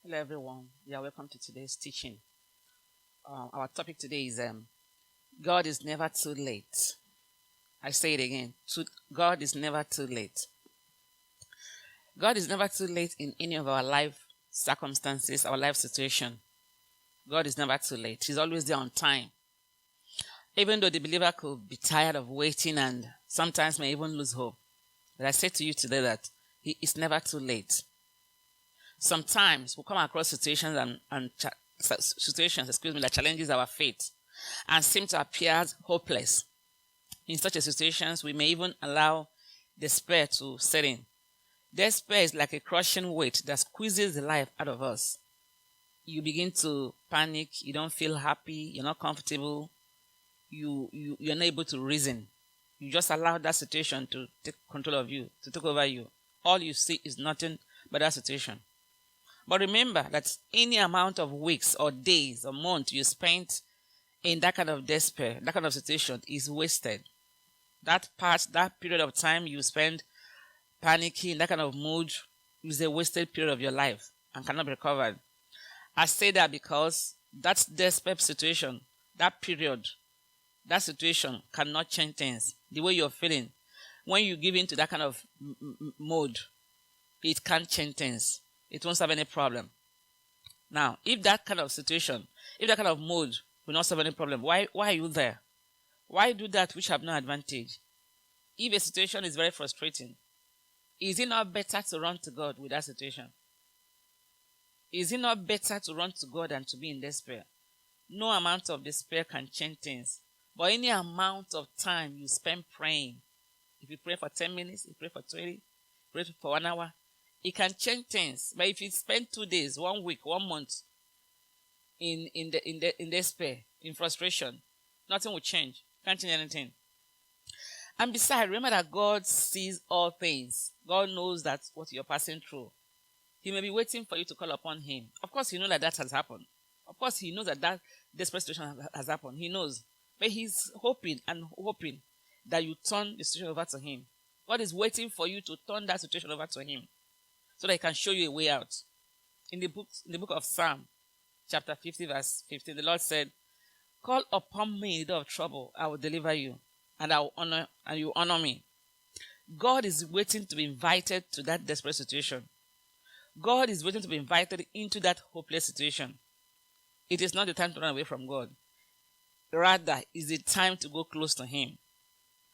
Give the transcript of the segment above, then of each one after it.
Hello, everyone. Yeah, welcome to today's teaching. Our topic today is God is never too late. I say it again. God is never too late. God is never too late in any of our life circumstances, our life situation. God is never too late. He's always there on time. Even though the believer could be tired of waiting and sometimes may even lose hope. But I say to you today that He is never too late. Sometimes we come across situations that challenges our faith and seem to appear hopeless. In such a situations, we may even allow despair to set in. Despair is like a crushing weight that squeezes the life out of us. You begin to panic, you don't feel happy, you're not comfortable, you're not able to reason. You just allow that situation to take control of you, to take over you. All you see is nothing but that situation. But remember that any amount of weeks or days or months you spent in that kind of despair, that kind of situation is wasted. That period of time you spend panicking, that kind of mood is a wasted period of your life and cannot be recovered. I say that because that desperate situation, that period, that situation cannot change things. The way you're feeling, when you give into that kind of mode, it can't change things. It won't solve any problem. Now, if that kind of situation, if that kind of mode will not solve any problem, why are you there? Why do that which have no advantage? If a situation is very frustrating, is it not better to run to God with that situation? Is it not better to run to God than to be in despair? No amount of despair can change things. But any amount of time you spend praying, if you pray for 10 minutes, you pray for 20, pray for 1 hour, it can change things. But if you spend 2 days, 1 week, 1 month in despair, in frustration, nothing will change. Can't change anything. And besides, remember that God sees all things. God knows that what you're passing through. He may be waiting for you to call upon Him. Of course, He knows that has happened. Of course, He knows that desperate situation has happened. He knows. But He's hoping that you turn the situation over to Him. God is waiting for you to turn that situation over to Him so that He can show you a way out. In the book of Psalm, chapter 50, verse 15, the Lord said, "Call upon me in the day of trouble, I will deliver you, and you honor me." God is waiting to be invited to that desperate situation. God is waiting to be invited into that hopeless situation. It is not the time to run away from God. Rather, it's the time to go close to Him.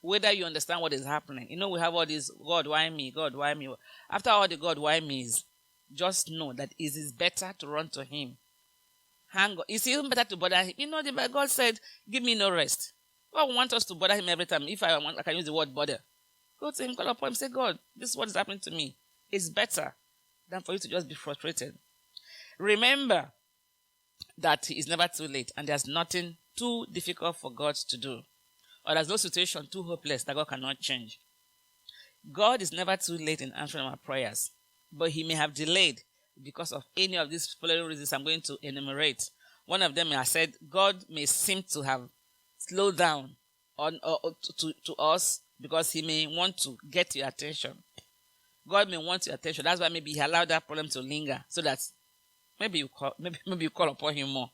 Whether you understand what is happening. We have all this, God, why me? God, why me? After all the God, why me is, just know that it is better to run to Him. Hang on. It's even better to bother Him. God said, give me no rest. God wants us to bother Him every time. If I can use the word bother. Go to Him, call upon Him, say, God, this is what is happening to me. It's better than for you to just be frustrated. Remember that it's never too late and there's nothing too difficult for God to do. Or there's no situation too hopeless that God cannot change. God is never too late in answering our prayers, but He may have delayed because of any of these following reasons I'm going to enumerate. One of them, I said, God may seem to have slowed down to us because He may want to get your attention. God may want your attention. That's why maybe He allowed that problem to linger so that maybe you call upon Him more.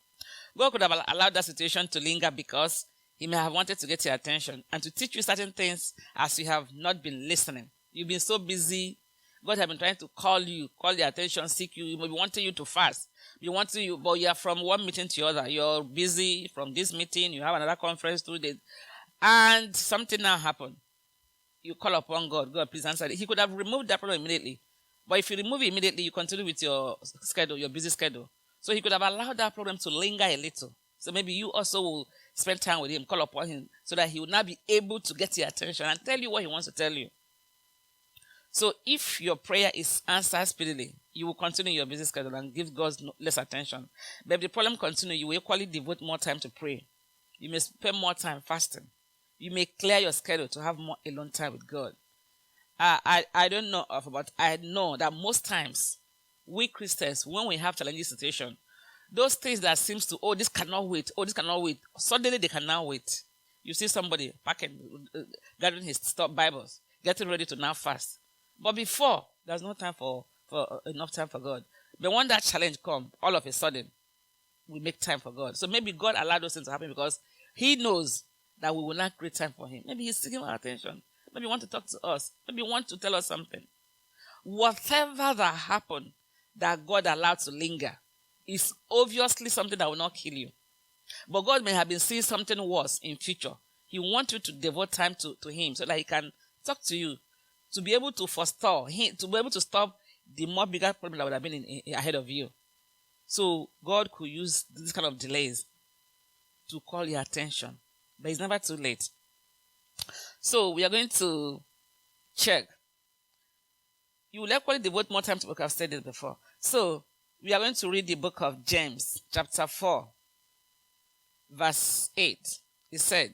God could have allowed that situation to linger because He may have wanted to get your attention and to teach you certain things as you have not been listening. You've been so busy. God has been trying to call your attention, seek you. He may be wanting you to fast. But you are from one meeting to the other. You're busy from this meeting. You have another conference 2 days. And something now happened. You call upon God. God, please answer it. He could have removed that problem immediately. But if you remove it immediately, you continue with your schedule, your busy schedule. So He could have allowed that problem to linger a little. So maybe you also will spend time with Him, call upon Him, so that He will now be able to get your attention and tell you what He wants to tell you. So if your prayer is answered speedily, you will continue your busy schedule and give God less attention. But if the problem continues, you will equally devote more time to pray. You may spend more time fasting. You may clear your schedule to have more alone time with God. I don't know but I know that most times we Christians, when we have challenging situation, those things that seems to, this cannot wait, this cannot wait, suddenly they can now wait. You see somebody packing, gathering his Bibles, getting ready to now fast. But before, there's no time for enough time for God. But when that challenge comes, all of a sudden, we make time for God. So maybe God allowed those things to happen because He knows that we will not create time for Him. Maybe He's seeking our attention. Maybe He wants to talk to us. Maybe He wants to tell us something. Whatever that happened that God allowed to linger is obviously something that will not kill you. But God may have been seeing something worse in future. He wants you to devote time to Him so that He can talk to you, to be able to forestall, to be able to stop the more bigger problem that would have been ahead of you. So God could use this kind of delays to call your attention. But it's never too late. So we are going to check. You will likely devote more time to what I've studied before. So we are going to read the book of James, chapter 4, verse 8. It said,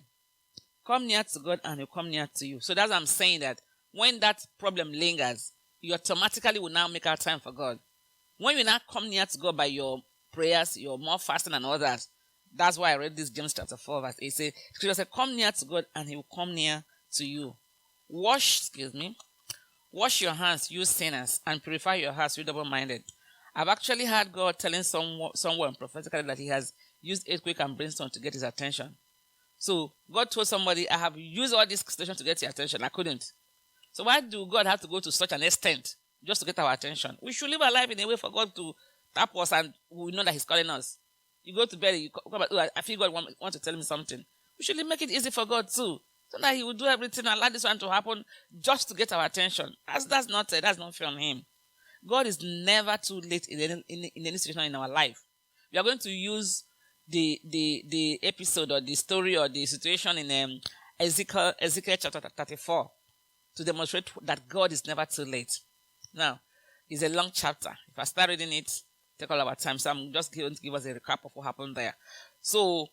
come near to God and He'll come near to you. So that's what I'm saying, that when that problem lingers, you automatically will now make out time for God. When you now come near to God by your prayers, your more fasting and others, that's why I read this James chapter 4 verse 8. Scripture said, come near to God and He will come near to you. Wash your hands, you sinners, and purify your hearts, you double-minded. I've actually heard God telling someone prophetically that He has used earthquake and brimstone to get His attention. So God told somebody, I have used all this situation to get your attention. I couldn't. So why do God have to go to such an extent just to get our attention? We should live our life in a way for God to tap us and we know that He's calling us. You go to bed, you come back, I feel God wants to tell me something. We should make it easy for God too. So that He will do everything and allow this one to happen just to get our attention. That's not fair on Him. God is never too late in any situation in our life. We are going to use the episode or the story or the situation in Ezekiel chapter 34 to demonstrate that God is never too late. Now, it's a long chapter. If I start reading it, take all our time. So I'm just going to give us a recap of what happened there. So,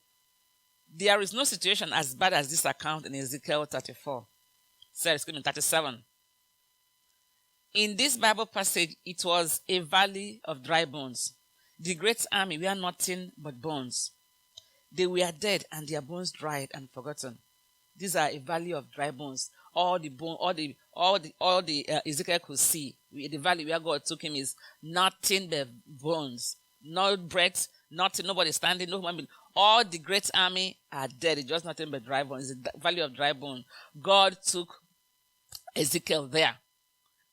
there is no situation as bad as this account in Ezekiel 37. In this Bible passage, it was a valley of dry bones. The great army were nothing but bones. They were dead and their bones dried and forgotten. These are a valley of dry bones. All the Ezekiel could see, the valley where God took him is nothing but bones. No breath, nothing, nobody standing, no human being. All the great army are dead. It's just nothing but dry bones. It's the valley of dry bones. God took Ezekiel there.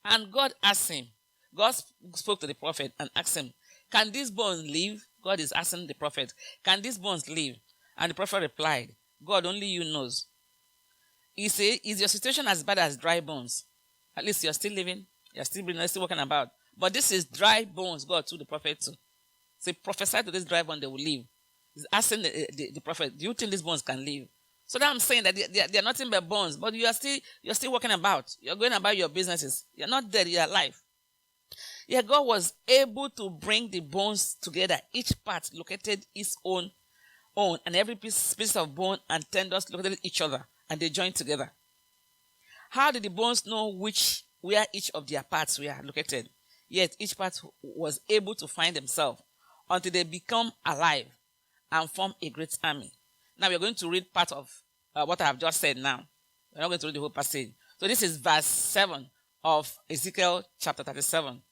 And God asked him, God spoke to the prophet and asked him, can these bones live? God is asking the prophet, can these bones live? And the prophet replied, God, only you knows. He said, is your situation as bad as dry bones? At least you're still living, you're still breathing, you're still walking about. But this is dry bones, God told the prophet to. So prophesy to this dry bone, they will live. He's asking the prophet, do you think these bones can live? So that I'm saying that they're nothing but bones, but you're still walking about. You're going about your businesses. You're not dead, you're alive. Yeah, God was able to bring the bones together, each part located its own, and every piece of bone and tendons located each other, and they joined together. How did the bones know where each of their parts were located? Yet each part was able to find themselves until they become alive and form a great army. Now we're going to read part of what I have just said now. We're not going to read the whole passage. So this is verse 7 of Ezekiel chapter 37.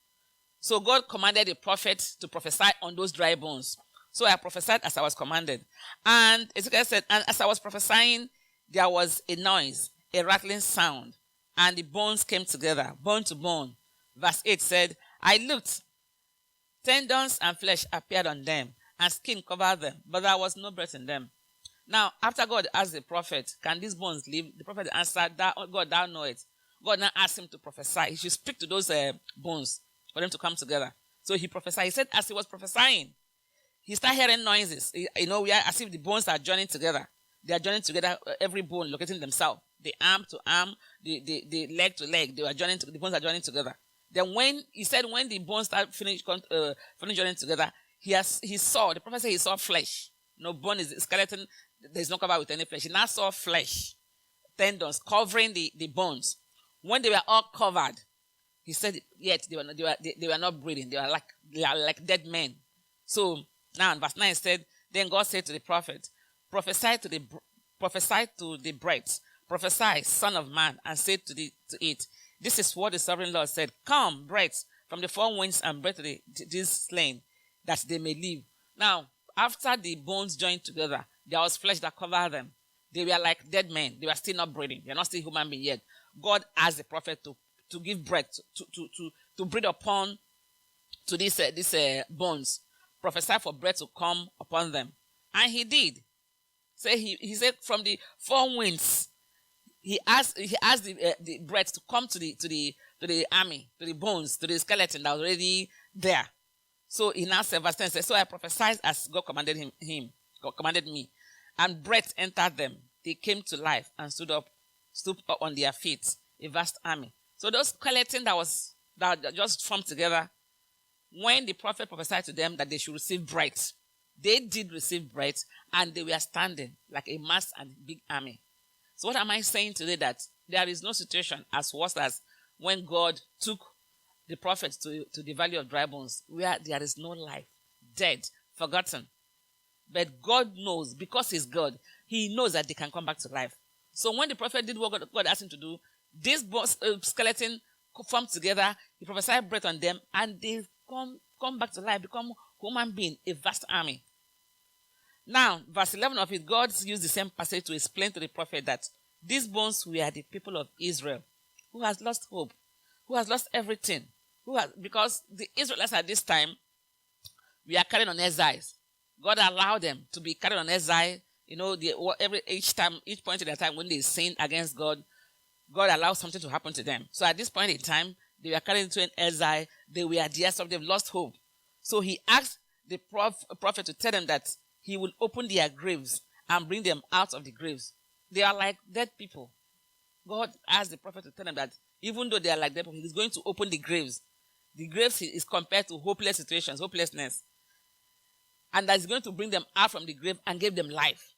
So God commanded the prophet to prophesy on those dry bones. So I prophesied as I was commanded. And Ezekiel said, and as I was prophesying, there was a noise, a rattling sound, and the bones came together, bone to bone. Verse 8 said, I looked, tendons and flesh appeared on them, and skin covered them, but there was no breath in them. Now, after God asked the prophet, can these bones live? The prophet answered, God, thou know it. God now asked him to prophesy. He should speak to those bones for them to come together. So he prophesied. He said, as he was prophesying, he started hearing noises. We are as if the bones are joining together. They are joining together, every bone locating themselves. The arm to arm, the leg to leg. The bones are joining together. Then when the bones start finish joining together, the prophet said he saw flesh. No bone is skeleton. There's no cover with any flesh. He now saw flesh, tendons covering the bones. When they were all covered, he said, yet they were not breathing. They were like dead men. So now in verse 9 said, then God said to the prophet, prophesy to the breath, prophesy, son of man, and say to it, this is what the sovereign Lord said, come, breath, from the four winds and breath to this slain, that they may live. Now, after the bones joined together, there was flesh that covered them. They were like dead men. They were still not breathing. They are not still human beings yet. God asked the prophet to give breath, to breathe upon to these bones, prophesy for breath to come upon them. And he did. So he said from the four winds, he asked the breath to come to the army, to the bones, to the skeleton that was already there. So he now said, verse 10 says, so I prophesied as God commanded God commanded me, and breath entered them. They came to life and stood up on their feet, a vast army. So those skeletons that just formed together, when the prophet prophesied to them that they should receive breath, they did receive breath, and they were standing like a mass and big army. So what am I saying today? That there is no situation as worse as when God took the prophets to the valley of dry bones, where there is no life, dead, forgotten. But God knows, because he's God, he knows that they can come back to life. So when the prophet did what God asked him to do, this skeleton formed together, he prophesied breath on them, and they come back to life, become human being, a vast army. Now, verse 11 of it, God used the same passage to explain to the prophet that these bones were the people of Israel, who has lost hope, who has lost everything, because the Israelites at this time we are carried on exiles. God allowed them to be carried on exile. Each point in their time when they sinned against God, God allowed something to happen to them. So at this point in time, they were carried into an exile. They were there, so they've lost hope. So he asked the prophet to tell them that he will open their graves and bring them out of the graves. They are like dead people. God asked the prophet to tell them that even though they are like dead people, he's going to open the graves. The graves is compared to hopeless situations, hopelessness. And that he's going to bring them out from the grave and give them life,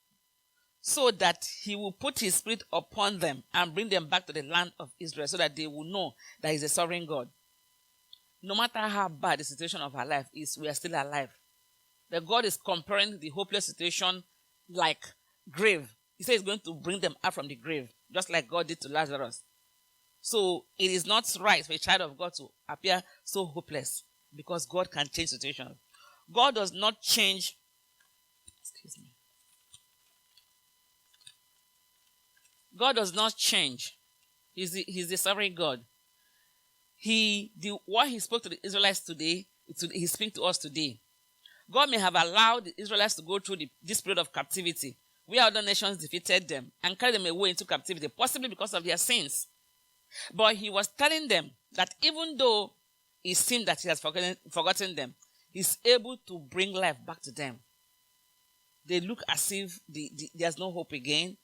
so that he will put his spirit upon them and bring them back to the land of Israel, so that they will know that he's a sovereign God. No matter how bad the situation of our life is, we are still alive. But God is comparing the hopeless situation like grave. He says he's going to bring them out from the grave, just like God did to Lazarus. So it is not right for a child of God to appear so hopeless, because God can change situations. God does not change. Excuse me. God does not change. He's the sovereign God. What he spoke to the Israelites today, he speaks to us today. God may have allowed the Israelites to go through this period of captivity, where other nations defeated them and carried them away into captivity, possibly because of their sins. But he was telling them that even though it seemed that he has forgotten them, he's able to bring life back to them. They look as if there's no hope again,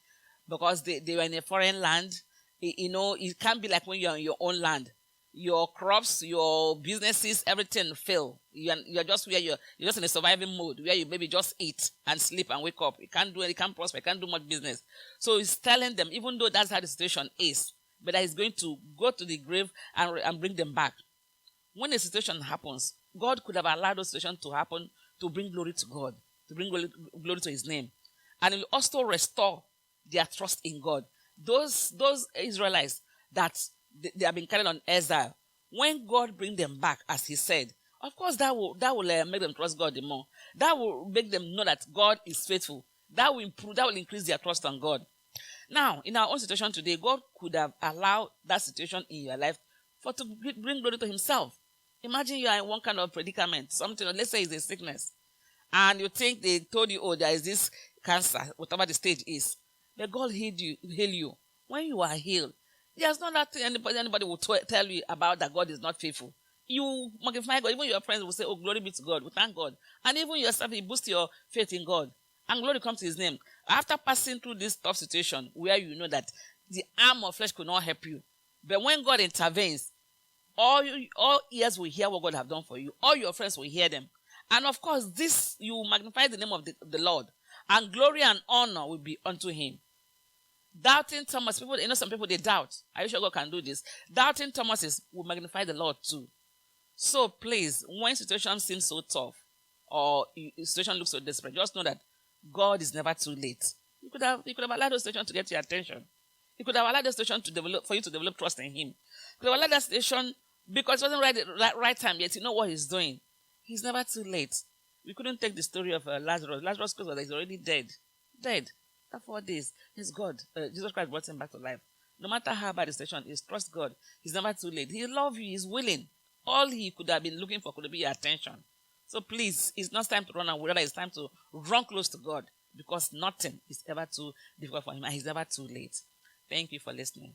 because they were in a foreign land. It can't be like when you're in your own land. Your crops, your businesses, everything fail. You're just where you're just in a surviving mode, where you maybe just eat and sleep and wake up. You can't do it, you can't prosper, you can't do much business. So he's telling them, even though that's how the situation is, but that he's going to go to the grave and bring them back. When a situation happens, God could have allowed those situations to happen to bring glory to God, to bring glory to his name. And he will also restore their trust in God. Those Israelites that they have been carried on exile, when God bring them back, as he said, of course that will make them trust God the more. That will make them know that God is faithful. That will increase their trust on God. Now, in our own situation today, God could have allowed that situation in your life to bring glory to himself. Imagine you are in one kind of predicament, something, let's say it's a sickness, and you think they told you, oh, there is this cancer, whatever the stage is. But God heal you. When you are healed, there's not that thing anybody will tell you about that God is not faithful. You magnify God. Even your friends will say, oh, glory be to God. We thank God. And even yourself, you boost your faith in God. And glory comes to his name. After passing through this tough situation where you know that the arm of flesh could not help you, but when God intervenes, all ears will hear what God have done for you. All your friends will hear them. And of course, this, you magnify the name of the Lord. And glory and honor will be unto him. Doubting Thomas, some people, they doubt. Are you sure God can do this? Doubting Thomas will magnify the Lord too. So please, when situation seems so tough, or the situation looks so desperate, just know that God is never too late. You could have allowed the situation to get your attention. You could have allowed the situation for you to develop trust in him. You could have allowed that situation Because it wasn't right time yet. You know what he's doing. He's never too late. We couldn't take the story of Lazarus. Lazarus, because he's already dead. Dead. After 4 days, he's God. Jesus Christ brought him back to life. No matter how bad the situation is, trust God. He's never too late. He loves you. He's willing. All he could have been looking for could be your attention. So please, it's not time to run away. Rather, it's time to run close to God, because nothing is ever too difficult for him, and he's never too late. Thank you for listening.